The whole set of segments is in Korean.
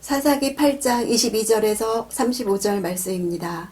사사기 8장 22절에서 35절 말씀입니다.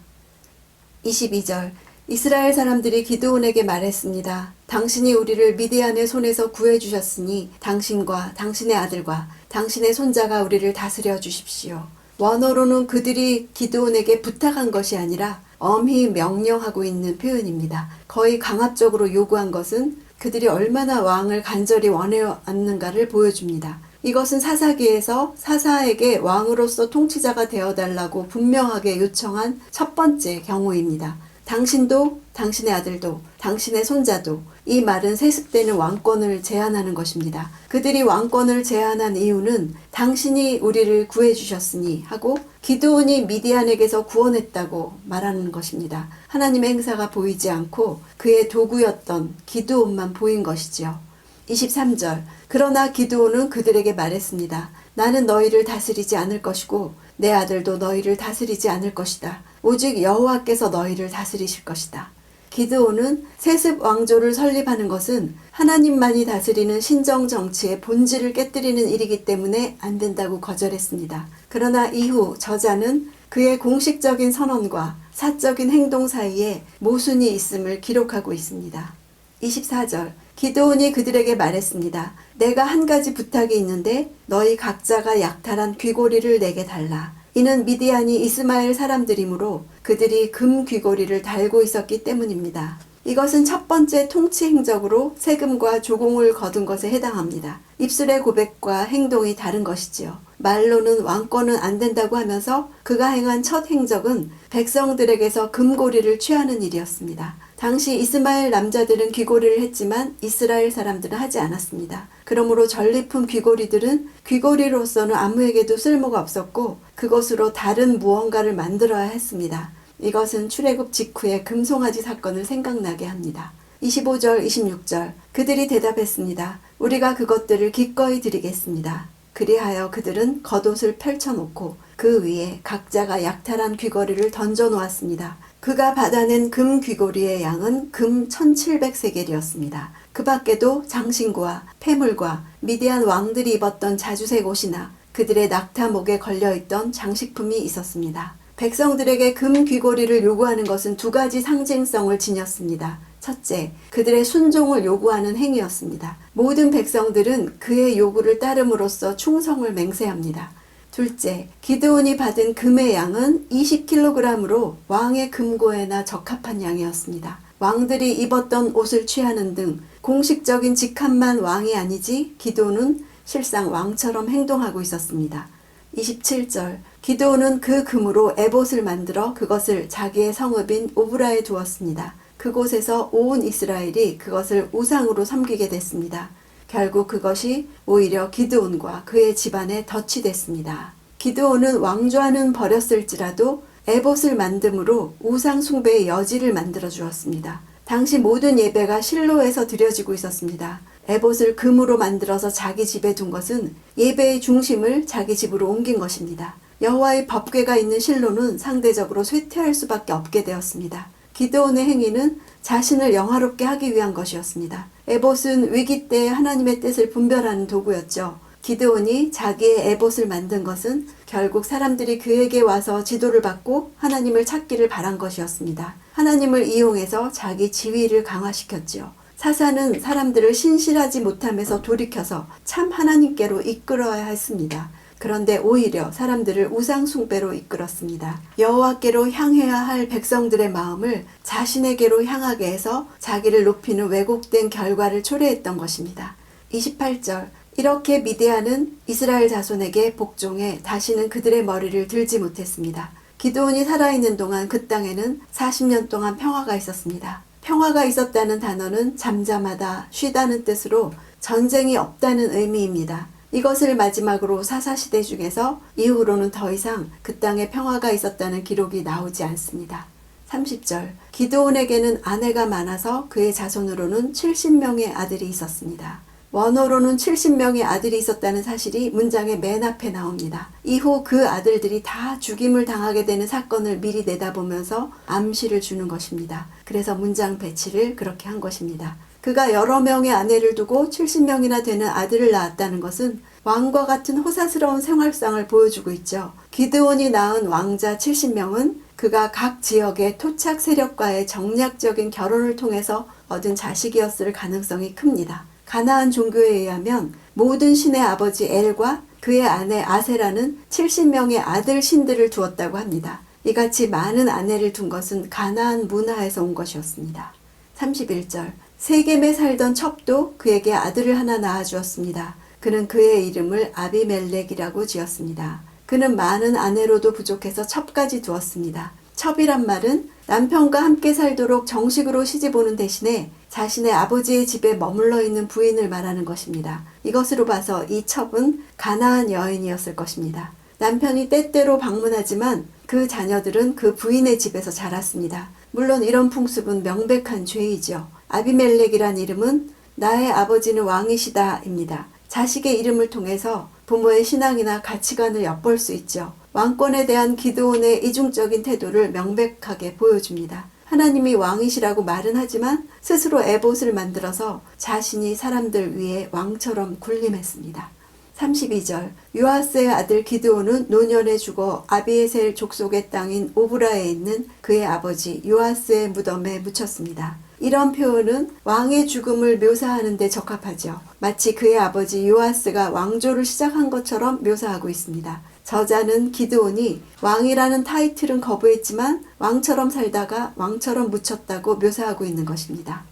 22절 이스라엘 사람들이 기드온에게 말했습니다. 당신이 우리를 미디안의 손에서 구해주셨으니 당신과 당신의 아들과 당신의 손자가 우리를 다스려 주십시오. 원어로는 그들이 기드온에게 부탁한 것이 아니라 엄히 명령하고 있는 표현입니다. 거의 강압적으로 요구한 것은 그들이 얼마나 왕을 간절히 원해왔는가를 보여줍니다. 이것은 사사기에서 사사에게 왕으로서 통치자가 되어달라고 분명하게 요청한 첫 번째 경우입니다. 당신도 당신의 아들도 당신의 손자도 이 말은 세습되는 왕권을 제안하는 것입니다. 그들이 왕권을 제안한 이유는 당신이 우리를 구해주셨으니 하고 기드온이 미디안에게서 구원했다고 말하는 것입니다. 하나님의 행사가 보이지 않고 그의 도구였던 기드온만 보인 것이지요. 23절 그러나 기드온은 그들에게 말했습니다. 나는 너희를 다스리지 않을 것이고 내 아들도 너희를 다스리지 않을 것이다. 오직 여호와께서 너희를 다스리실 것이다. 기드온은 세습 왕조를 설립하는 것은 하나님만이 다스리는 신정 정치의 본질을 깨뜨리는 일이기 때문에 안 된다고 거절했습니다. 그러나 이후 저자는 그의 공식적인 선언과 사적인 행동 사이에 모순이 있음을 기록하고 있습니다. 24절 기드온이 그들에게 말했습니다. 내가 한 가지 부탁이 있는데 너희 각자가 약탈한 귀고리를 내게 달라. 이는 미디안이 이스마엘 사람들이므로 그들이 금 귀고리를 달고 있었기 때문입니다. 이것은 첫 번째 통치 행적으로 세금과 조공을 거둔 것에 해당합니다. 입술의 고백과 행동이 다른 것이지요. 말로는 왕권은 안 된다고 하면서 그가 행한 첫 행적은 백성들에게서 금고리를 취하는 일이었습니다. 당시 이스마엘 남자들은 귀고리를 했지만 이스라엘 사람들은 하지 않았습니다. 그러므로 전리품 귀고리들은 귀고리로서는 아무에게도 쓸모가 없었고 그것으로 다른 무언가를 만들어야 했습니다. 이것은 출애굽 직후의 금송아지 사건을 생각나게 합니다. 25절 26절 그들이 대답했습니다. 우리가 그것들을 기꺼이 드리겠습니다. 그리하여 그들은 겉옷을 펼쳐놓고 그 위에 각자가 약탈한 귀고리를 던져놓았습니다. 그가 받아낸 금 귀고리의 양은 금 1700세겔이었습니다. 그 밖에도 장신구와 폐물과 미디안 왕들이 입었던 자주색 옷이나 그들의 낙타목에 걸려있던 장식품이 있었습니다. 백성들에게 금 귀고리를 요구하는 것은 두 가지 상징성을 지녔습니다. 첫째, 그들의 순종을 요구하는 행위였습니다. 모든 백성들은 그의 요구를 따름으로써 충성을 맹세합니다. 둘째, 기드온이 받은 금의 양은 20kg으로 왕의 금고에나 적합한 양이었습니다. 왕들이 입었던 옷을 취하는 등 공식적인 직함만 왕이 아니지 기드온은 실상 왕처럼 행동하고 있었습니다. 27절 기드온은 그 금으로 에봇을 만들어 그것을 자기의 성읍인 오브라에 두었습니다. 그곳에서 온 이스라엘이 그것을 우상으로 섬기게 됐습니다. 결국 그것이 오히려 기드온과 그의 집안에 덫이 됐습니다. 기드온은 왕좌는 버렸을지라도 에봇을 만듦으로 우상 숭배의 여지를 만들어 주었습니다. 당시 모든 예배가 실로에서 드려지고 있었습니다. 에봇을 금으로 만들어서 자기 집에 둔 것은 예배의 중심을 자기 집으로 옮긴 것입니다. 여호와의 법궤가 있는 실로는 상대적으로 쇠퇴할 수밖에 없게 되었습니다. 기드온의 행위는 자신을 영화롭게 하기 위한 것이었습니다. 에봇은 위기 때 하나님의 뜻을 분별하는 도구였죠. 기드온이 자기의 에봇을 만든 것은 결국 사람들이 그에게 와서 지도를 받고 하나님을 찾기를 바란 것이었습니다. 하나님을 이용해서 자기 지위를 강화시켰지요. 사사는 사람들을 신실하지 못함에서 돌이켜서 참 하나님께로 이끌어야 했습니다. 그런데 오히려 사람들을 우상 숭배로 이끌었습니다. 여호와께로 향해야 할 백성들의 마음을 자신에게로 향하게 해서 자기를 높이는 왜곡된 결과를 초래했던 것입니다. 28절 이렇게 미디안은 이스라엘 자손에게 복종해 다시는 그들의 머리를 들지 못했습니다. 기드온이 살아있는 동안 그 땅에는 40년 동안 평화가 있었습니다. 평화가 있었다는 단어는 잠잠하다, 쉬다는 뜻으로 전쟁이 없다는 의미입니다. 이것을 마지막으로 사사시대 중에서 이후로는 더 이상 그 땅에 평화가 있었다는 기록이 나오지 않습니다. 30절 기드온에게는 아내가 많아서 그의 자손으로는 70명의 아들이 있었습니다. 원어로는 70명의 아들이 있었다는 사실이 문장의 맨 앞에 나옵니다. 이후 그 아들들이 다 죽임을 당하게 되는 사건을 미리 내다보면서 암시를 주는 것입니다. 그래서 문장 배치를 그렇게 한 것입니다. 그가 여러 명의 아내를 두고 70명이나 되는 아들을 낳았다는 것은 왕과 같은 호사스러운 생활상을 보여주고 있죠. 기드온이 낳은 왕자 70명은 그가 각 지역의 토착 세력과의 정략적인 결혼을 통해서 얻은 자식이었을 가능성이 큽니다. 가나안 종교에 의하면 모든 신의 아버지 엘과 그의 아내 아세라는 70명의 아들 신들을 두었다고 합니다. 이같이 많은 아내를 둔 것은 가나안 문화에서 온 것이었습니다. 31절 세겜에 살던 첩도 그에게 아들을 하나 낳아주었습니다. 그는 그의 이름을 아비멜렉이라고 지었습니다. 그는 많은 아내로도 부족해서 첩까지 두었습니다. 첩이란 말은 남편과 함께 살도록 정식으로 시집 오는 대신에 자신의 아버지의 집에 머물러 있는 부인을 말하는 것입니다. 이것으로 봐서 이 첩은 가나안 여인이었을 것입니다. 남편이 때때로 방문하지만 그 자녀들은 그 부인의 집에서 자랐습니다. 물론 이런 풍습은 명백한 죄이죠. 아비멜렉이란 이름은 나의 아버지는 왕이시다입니다. 자식의 이름을 통해서 부모의 신앙이나 가치관을 엿볼 수 있죠. 왕권에 대한 기드온의 이중적인 태도를 명백하게 보여줍니다. 하나님이 왕이시라고 말은 하지만 스스로 에봇을 만들어서 자신이 사람들 위에 왕처럼 군림했습니다. 32절 요아스의 아들 기드온은 노년에 죽어 아비에셀 족속의 땅인 오브라에 있는 그의 아버지 요아스의 무덤에 묻혔습니다. 이런 표현은 왕의 죽음을 묘사하는 데 적합하죠. 마치 그의 아버지 요아스가 왕조를 시작한 것처럼 묘사하고 있습니다. 저자는 기드온이 왕이라는 타이틀은 거부했지만 왕처럼 살다가 왕처럼 묻혔다고 묘사하고 있는 것입니다.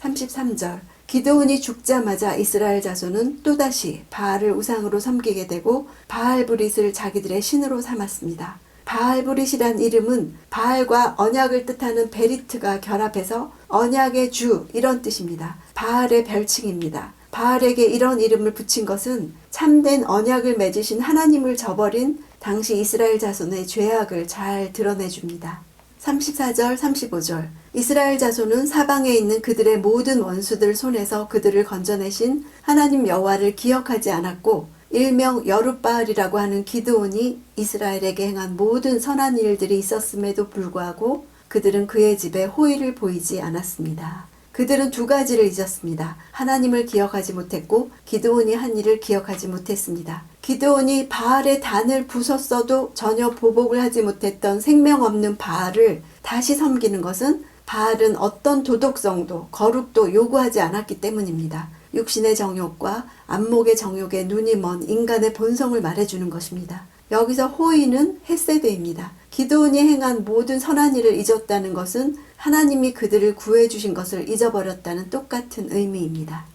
33절 기드온이 죽자마자 이스라엘 자손은 또다시 바알을 우상으로 섬기게 되고 바알브릿을 자기들의 신으로 삼았습니다. 바알브릿이란 이름은 바알과 언약을 뜻하는 베리트가 결합해서 언약의 주 이런 뜻입니다. 바알의 별칭입니다. 바알에게 이런 이름을 붙인 것은 참된 언약을 맺으신 하나님을 저버린 당시 이스라엘 자손의 죄악을 잘 드러내줍니다. 34절 35절 이스라엘 자손은 사방에 있는 그들의 모든 원수들 손에서 그들을 건져내신 하나님 여호와를 기억하지 않았고 일명 여룻바알이라고 하는 기드온이 이스라엘에게 행한 모든 선한 일들이 있었음에도 불구하고 그들은 그의 집에 호의를 보이지 않았습니다. 그들은 두 가지를 잊었습니다. 하나님을 기억하지 못했고 기드온이 한 일을 기억하지 못했습니다. 기드온이 바알의 단을 부쉈어도 전혀 보복을 하지 못했던 생명 없는 바알을 다시 섬기는 것은 바알은 어떤 도덕성도 거룩도 요구하지 않았기 때문입니다. 육신의 정욕과 안목의 정욕에 눈이 먼 인간의 본성을 말해주는 것입니다. 여기서 호의는 헤세드입니다. 기드온이 행한 모든 선한 일을 잊었다는 것은 하나님이 그들을 구해주신 것을 잊어버렸다는 똑같은 의미입니다.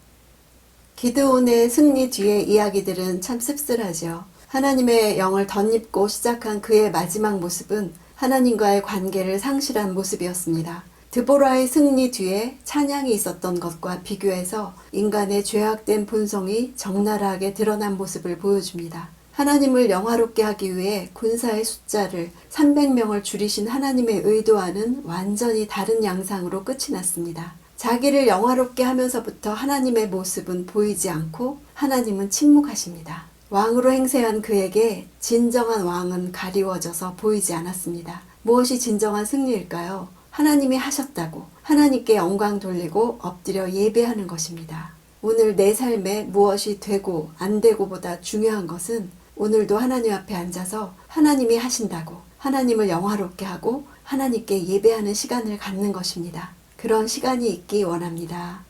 기드온의 승리 뒤의 이야기들은 참 씁쓸하죠. 하나님의 영을 덧입고 시작한 그의 마지막 모습은 하나님과의 관계를 상실한 모습이었습니다. 드보라의 승리 뒤에 찬양이 있었던 것과 비교해서 인간의 죄악된 본성이 적나라하게 드러난 모습을 보여줍니다. 하나님을 영화롭게 하기 위해 군사의 숫자를 300명을 줄이신 하나님의 의도와는 완전히 다른 양상으로 끝이 났습니다. 자기를 영화롭게 하면서부터 하나님의 모습은 보이지 않고 하나님은 침묵하십니다. 왕으로 행세한 그에게 진정한 왕은 가리워져서 보이지 않았습니다. 무엇이 진정한 승리일까요? 하나님이 하셨다고 하나님께 영광 돌리고 엎드려 예배하는 것입니다. 오늘 내 삶에 무엇이 되고 안 되고보다 중요한 것은 오늘도 하나님 앞에 앉아서 하나님이 하신다고 하나님을 영화롭게 하고 하나님께 예배하는 시간을 갖는 것입니다. 그런 시간이 있기 원합니다.